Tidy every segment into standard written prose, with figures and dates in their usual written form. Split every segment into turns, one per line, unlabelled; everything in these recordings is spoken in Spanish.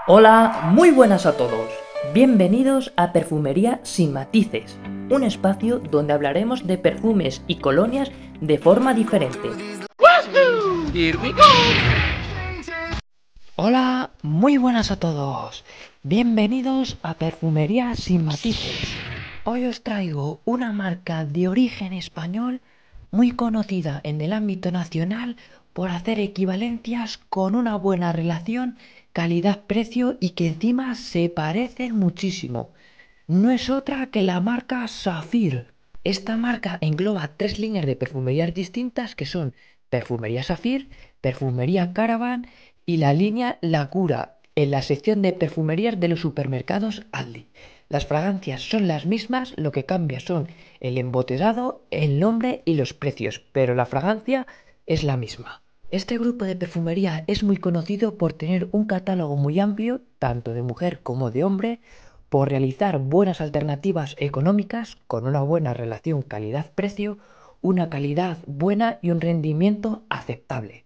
Hola, muy buenas a todos. Bienvenidos a Perfumería sin matices, un espacio donde hablaremos de perfumes y colonias de forma diferente.
Here we go.
Hola, muy buenas a todos. Bienvenidos a Perfumería sin matices. Hoy os traigo una marca de origen español muy conocida en el ámbito nacional por hacer equivalencias con una buena relación calidad-precio y que encima se parecen muchísimo. No es otra que la marca Saphir. Esta marca engloba tres líneas de perfumerías distintas que son Perfumería Saphir, Perfumería Caravan y la línea La Cura, en la sección de perfumerías de los supermercados Aldi. Las fragancias son las mismas, lo que cambia son el embotellado, el nombre y los precios, pero la fragancia es la misma. Este grupo de perfumería es muy conocido por tener un catálogo muy amplio, tanto de mujer como de hombre, por realizar buenas alternativas económicas con una buena relación calidad-precio, una calidad buena y un rendimiento aceptable.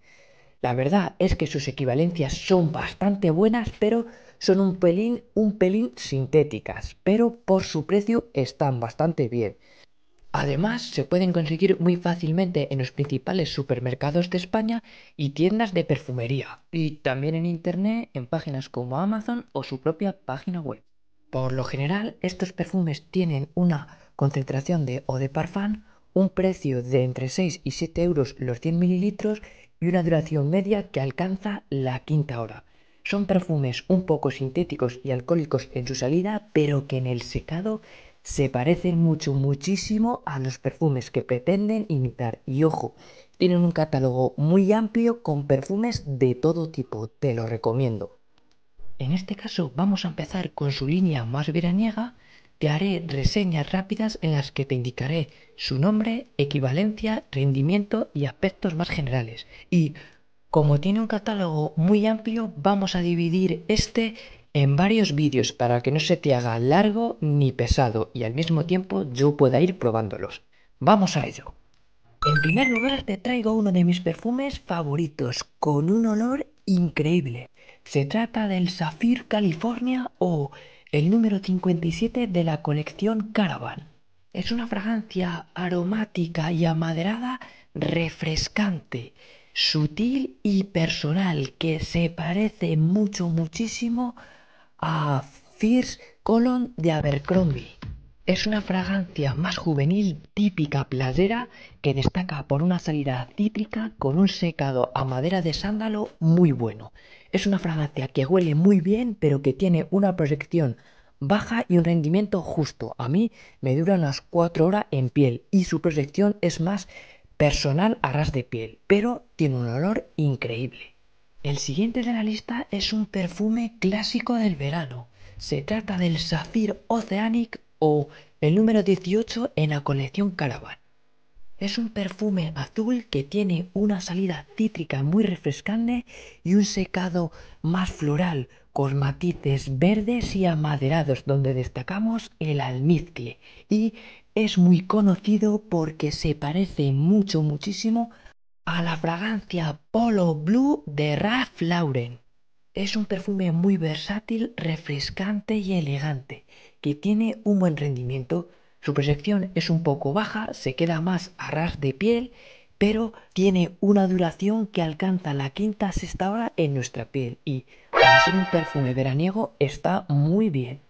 La verdad es que sus equivalencias son bastante buenas, pero son un pelín sintéticas, pero por su precio están bastante bien. Además, se pueden conseguir muy fácilmente en los principales supermercados de España y tiendas de perfumería, y también en internet en páginas como Amazon o su propia página web. Por lo general, estos perfumes tienen una concentración de eau de parfum, un precio de entre 6 y 7 euros los 100 mililitros y una duración media que alcanza la quinta hora. Son perfumes un poco sintéticos y alcohólicos en su salida, pero que en el secado se parecen muchísimo a los perfumes que pretenden imitar. Y ojo, tienen un catálogo muy amplio con perfumes de todo tipo, te lo recomiendo. En este caso vamos a empezar con su línea más veraniega. Te haré reseñas rápidas en las que te indicaré su nombre, equivalencia, rendimiento y aspectos más generales. Y como tiene un catálogo muy amplio, vamos a dividir este en varios vídeos para que no se te haga largo ni pesado y al mismo tiempo yo pueda ir probándolos. Vamos a ello. En primer lugar te traigo uno de mis perfumes favoritos, con un olor increíble. Se trata del Saphir California o el número 57 de la colección Caravan. Es una fragancia aromática y amaderada refrescante, sutil y personal que se parece muchísimo a Fierce Cologne de Abercrombie. Es una fragancia más juvenil, típica playera, que destaca por una salida cítrica con un secado a madera de sándalo muy bueno. Es una fragancia que huele muy bien, pero que tiene una proyección baja y un rendimiento justo. A mí me dura unas 4 horas en piel y su proyección es más personal a ras de piel, pero tiene un olor increíble. El siguiente de la lista es un perfume clásico del verano. Se trata del Saphir Oceanic o el número 18 en la colección Caravan. Es un perfume azul que tiene una salida cítrica muy refrescante y un secado más floral con matices verdes y amaderados donde destacamos el almizcle y es muy conocido porque se parece muchísimo a la fragancia Polo Blue de Ralph Lauren. Es un perfume muy versátil, refrescante y elegante, que tiene un buen rendimiento. Su proyección es un poco baja, se queda más a ras de piel, pero tiene una duración que alcanza la quinta sexta hora en nuestra piel y, para ser un perfume veraniego, está muy bien.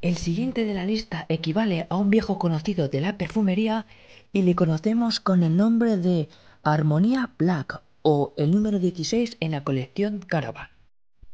El siguiente de la lista equivale a un viejo conocido de la perfumería y le conocemos con el nombre de Armonía Black o el número 16 en la colección Caravan.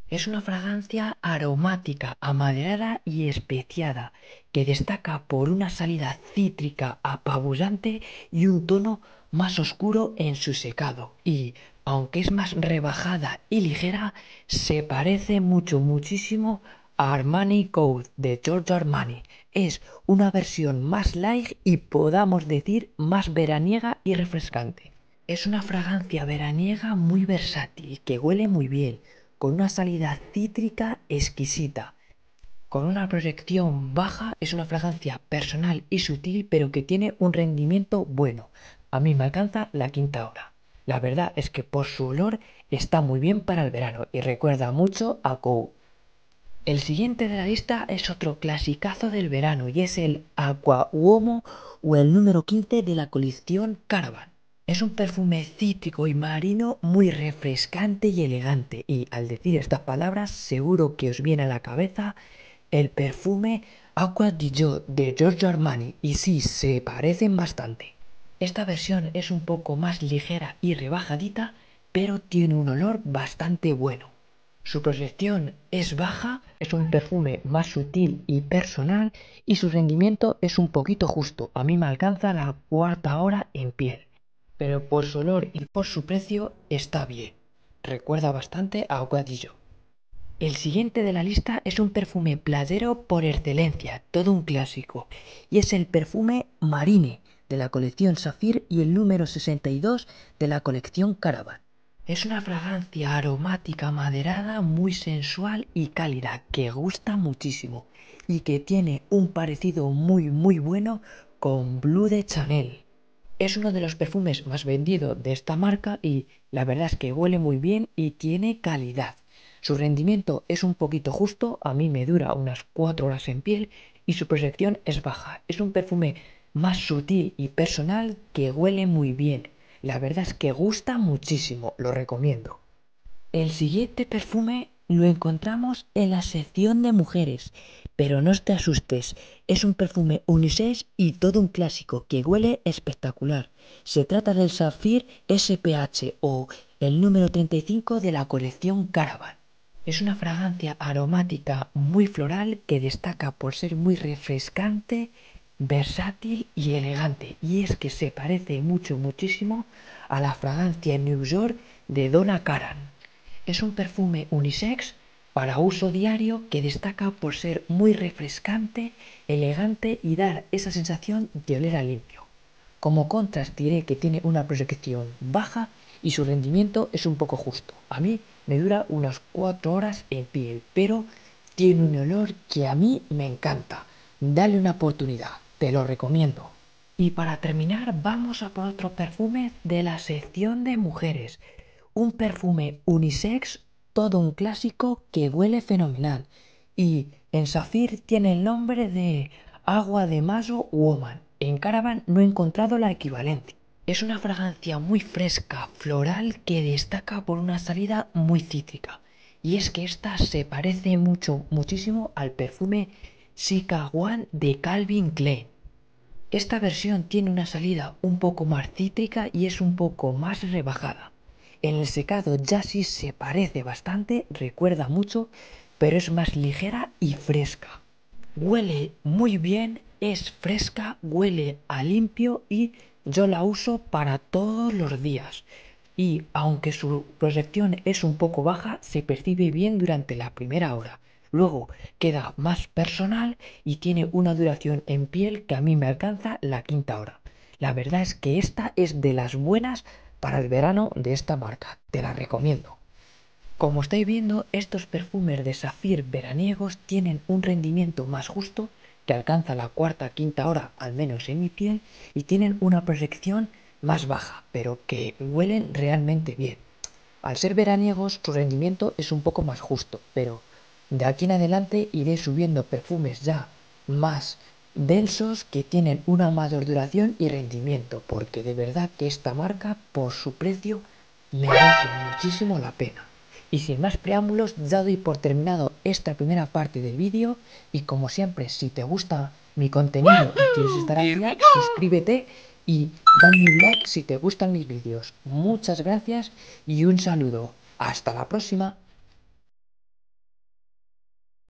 Es una fragancia aromática, amaderada y especiada que destaca por una salida cítrica apabullante y un tono más oscuro en su secado. Y, aunque es más rebajada y ligera, se parece muchísimo a Armani Code de Giorgio Armani. Es una versión más light y podamos decir más veraniega y refrescante. Es una fragancia veraniega muy versátil que huele muy bien con una salida cítrica exquisita. Con una proyección baja es una fragancia personal y sutil pero que tiene un rendimiento bueno. A mí me alcanza la quinta hora. La verdad es que por su olor está muy bien para el verano y recuerda mucho a Kou. El siguiente de la lista es otro clasicazo del verano y es el Aqua Uomo o el número 15 de la colección Caravan. Es un perfume cítrico y marino muy refrescante y elegante y al decir estas palabras seguro que os viene a la cabeza el perfume Acqua di Gio de Giorgio Armani y sí, se parecen bastante. Esta versión es un poco más ligera y rebajadita, pero tiene un olor bastante bueno. Su proyección es baja, es un perfume más sutil y personal y su rendimiento es un poquito justo. A mí me alcanza la cuarta hora en piel, pero por su olor y por su precio está bien. Recuerda bastante a Aguadillo. El siguiente de la lista es un perfume playero por excelencia, todo un clásico, y es el perfume Marine de la colección Saphir y el número 62 de la colección Caravan. Es una fragancia aromática maderada muy sensual y cálida que gusta muchísimo y que tiene un parecido muy bueno con Blue de Chanel. Es uno de los perfumes más vendidos de esta marca y la verdad es que huele muy bien y tiene calidad. Su rendimiento es un poquito justo, a mí me dura unas 4 horas en piel y su proyección es baja. Es un perfume más sutil y personal que huele muy bien. La verdad es que gusta muchísimo, lo recomiendo. El siguiente perfume lo encontramos en la sección de mujeres, pero no te asustes, es un perfume unisex y todo un clásico que huele espectacular. Se trata del Saphir SPH o el número 35 de la colección Caravan. Es una fragancia aromática muy floral que destaca por ser muy refrescante, versátil y elegante. Y es que se parece muchísimo a la fragancia New York de Donna Karan. Es un perfume unisex para uso diario que destaca por ser muy refrescante, elegante y dar esa sensación de oler a limpio. Como contraste diré que tiene una proyección baja y su rendimiento es un poco justo. A mí me dura unas 4 horas en piel, pero tiene un olor que a mí me encanta. Dale una oportunidad, te lo recomiendo. Y para terminar vamos a por otro perfume de la sección de mujeres. Un perfume unisex, todo un clásico que huele fenomenal. Y en Saphir tiene el nombre de Agua de Maso Woman. En Caravan no he encontrado la equivalencia. Es una fragancia muy fresca, floral, que destaca por una salida muy cítrica. Y es que esta se parece muchísimo al perfume Sika One de Calvin Klein. Esta versión tiene una salida un poco más cítrica y es un poco más rebajada. En el secado ya sí se parece bastante, recuerda mucho, pero es más ligera y fresca. Huele muy bien, es fresca, huele a limpio y yo la uso para todos los días. Y aunque su proyección es un poco baja, se percibe bien durante la primera hora. Luego queda más personal y tiene una duración en piel que a mí me alcanza la quinta hora. La verdad es que esta es de las buenas para el verano de esta marca. Te la recomiendo. Como estáis viendo, estos perfumes de Saphir veraniegos tienen un rendimiento más justo, que alcanza la cuarta, quinta hora, al menos en mi piel, y tienen una proyección más baja, pero que huelen realmente bien. Al ser veraniegos, su rendimiento es un poco más justo, pero de aquí en adelante iré subiendo perfumes ya más densos que tienen una mayor duración y rendimiento, porque de verdad que esta marca, por su precio, merece muchísimo la pena. Y sin más preámbulos, ya doy por terminado esta primera parte del vídeo y como siempre, si te gusta mi contenido y quieres estar al final, suscríbete y dame un like si te gustan mis vídeos. Muchas gracias y un saludo. Hasta la próxima.